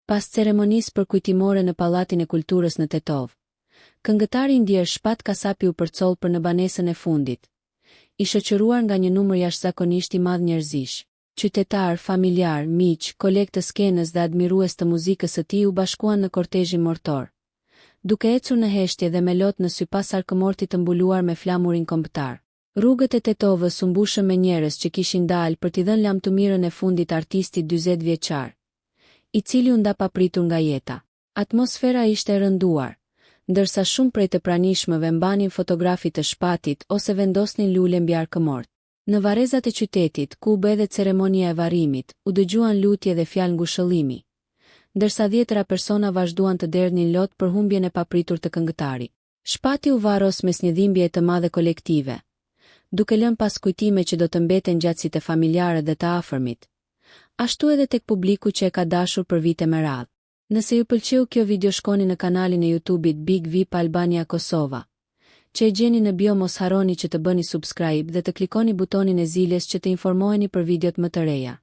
Pas ceremonisë përkujtimore në Pallatin e Kulturës në Tetov, këngëtari Ndier Shpat Kasapi u përcoll për në banesën e fundit, i shoqëruar nga një numër jashtëzakonisht i madh njerëzish. Qytetar, familjar, miq, kolegë të skenës dhe admirues të muzikës së tij u bashkuan në kortezhin mortor, duke ecur në heshtje dhe me lot në sy pas arkëmortit të mbuluar me flamurin kombëtar. Rrugët e Tetovës u mbushën me njerëz që kishin dalë për t'i dhënë lamtumirën e fundit artistit 40 vjeçar, i cili u nda papritur nga jeta. Atmosfera ishte e rënduar, ndërsa shumë prej të pranishmëve mbanin fotografi të Shpatit ose vendosnin lule mbi arkëmort. Në varrezat e qytetit, ku u bë edhe ceremonia e varrimit, u dëgjuan lutje dhe fjalë ngushëllimi, ndërsa 10 persona vazhduan të derdhnin lot për humbjen e papritur të këngëtarit. Shpati u varros mes një dhimbje të madhe kolektive, duke lënë pas kujtime që do të mbeten gjatësit e familjarët dhe të afërmit, ashtu edhe tek publiku që e ka dashur për vite me radhë. Nëse ju pëlqeu kjo video, shkoni në kanalin e YouTube-it Big VIP Albania Kosova, që e gjeni në bio. Mos harroni që të bëni subscribe dhe të klikoni butonin e ziljes që të informoheni për videot më të reja.